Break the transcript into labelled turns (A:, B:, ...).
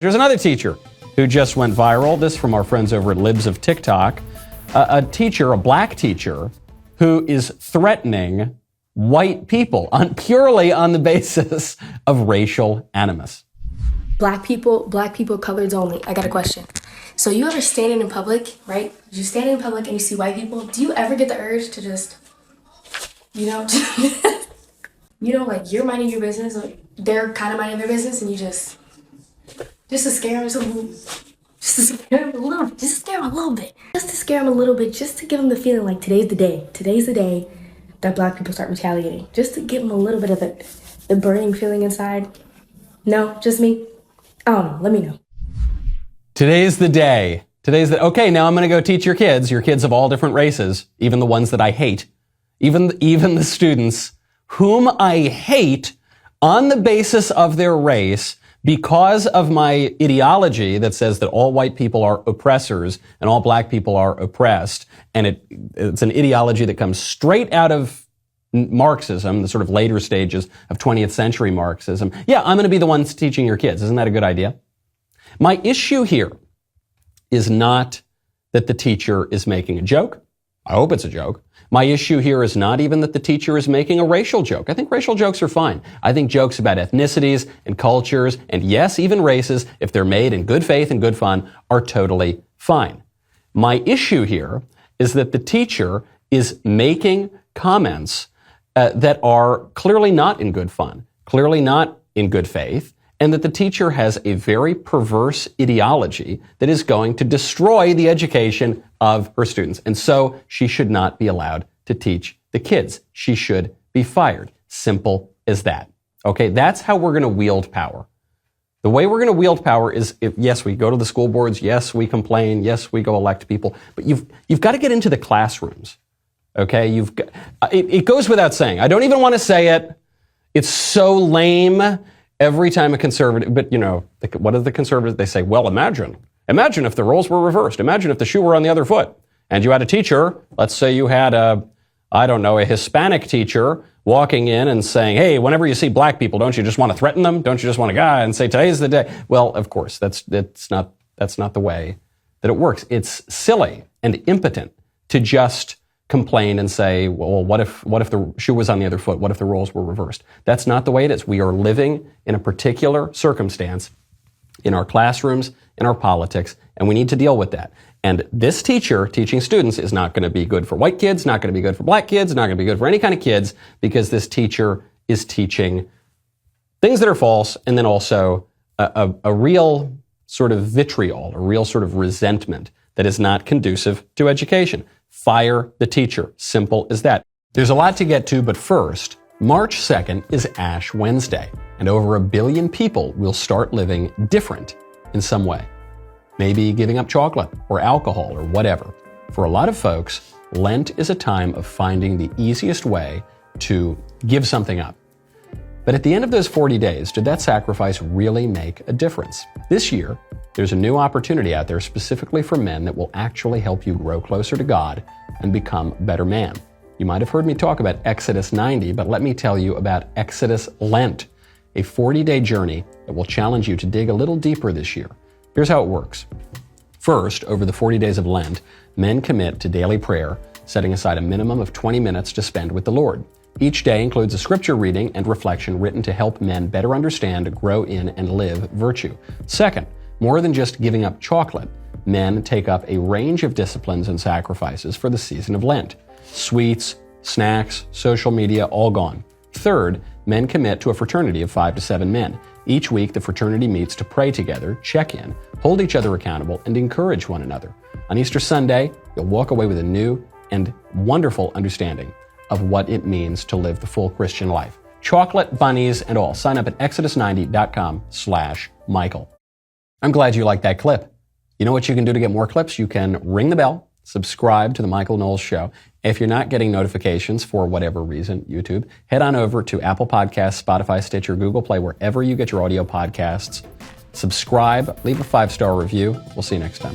A: There's another teacher who just went viral. This from our friends over at Libs of TikTok. A teacher, a black teacher, who is threatening white people purely on the basis of racial animus.
B: Black people, coloreds only. I got a question. So you ever standing in public, right? You standing in public and you see white people. Do you ever get the urge to just, like you're minding your business, or they're kind of minding their business, and you just to scare them just to scare them a little bit, just to scare them a little bit, just to give them the feeling like today's the day that black people start retaliating, just to give them a little bit of the burning feeling inside. No, just me. I don't know. Let me know.
A: Today's the day. Okay, now I'm going to go teach your kids of all different races, even the ones that I hate, even the students whom I hate on the basis of their race because of my ideology that says that all white people are oppressors and all black people are oppressed. And it's an ideology that comes straight out of Marxism, the sort of later stages of 20th century Marxism. Yeah, I'm going to be the one teaching your kids. Isn't that a good idea? My issue here is not that the teacher is making a joke. I hope it's a joke. My issue here is not even that the teacher is making a racial joke. I think racial jokes are fine. I think jokes about ethnicities and cultures, and yes, even races, if they're made in good faith and good fun, are totally fine. My issue here is that the teacher is making comments that are clearly not in good fun, clearly not in good faith, and that the teacher has a very perverse ideology that is going to destroy the education of her students. And so she should not be allowed to teach the kids. She should be fired. Simple as that. Okay, that's how we're going to wield power. The way we're going to wield power is, yes, we go to the school boards, yes, we complain, yes, we go elect people, but you've got to get into the classrooms. Okay, it goes without saying. I don't even want to say it. It's so lame every time a conservative, but what are the conservatives? They say, well, imagine if the roles were reversed. Imagine if the shoe were on the other foot and you had a teacher, let's say you had a Hispanic teacher walking in and saying, hey, whenever you see black people, don't you just want to threaten them? Don't you just want to go and say, today's the day? Well, of course, that's not the way that it works. It's silly and impotent to just complain and say, well, what if the shoe was on the other foot? What if the roles were reversed? That's not the way it is. We are living in a particular circumstance in our classrooms, in our politics, and we need to deal with that. And this teacher teaching students is not going to be good for white kids, not going to be good for black kids, not going to be good for any kind of kids, because this teacher is teaching things that are false, and then also a real sort of vitriol, a real sort of resentment that is not conducive to education. Fire the teacher. Simple as that. There's a lot to get to, but first, March 2nd is Ash Wednesday, and over 1 billion people will start living different in some way. Maybe giving up chocolate or alcohol or whatever. For a lot of folks, Lent is a time of finding the easiest way to give something up. But at the end of those 40 days, did that sacrifice really make a difference? This year, there's a new opportunity out there specifically for men that will actually help you grow closer to God and become a better man. You might have heard me talk about Exodus 90, but let me tell you about Exodus Lent, a 40-day journey that will challenge you to dig a little deeper this year. Here's how it works. First, over the 40 days of Lent, men commit to daily prayer, setting aside a minimum of 20 minutes to spend with the Lord. Each day includes a scripture reading and reflection written to help men better understand, grow in, and live virtue. Second, more than just giving up chocolate, men take up a range of disciplines and sacrifices for the season of Lent. Sweets, snacks, social media, all gone. Third, men commit to a fraternity of 5 to 7 men. Each week, the fraternity meets to pray together, check in, hold each other accountable, and encourage one another. On Easter Sunday, you'll walk away with a new and wonderful understanding of what it means to live the full Christian life. Chocolate, bunnies, and all. Sign up at exodus90.com/Michael. I'm glad you liked that clip. You know what you can do to get more clips? You can ring the bell, subscribe to the Michael Knowles Show. If you're not getting notifications for whatever reason, YouTube, head on over to Apple Podcasts, Spotify, Stitcher, Google Play, wherever you get your audio podcasts. Subscribe, leave a 5-star review. We'll see you next time.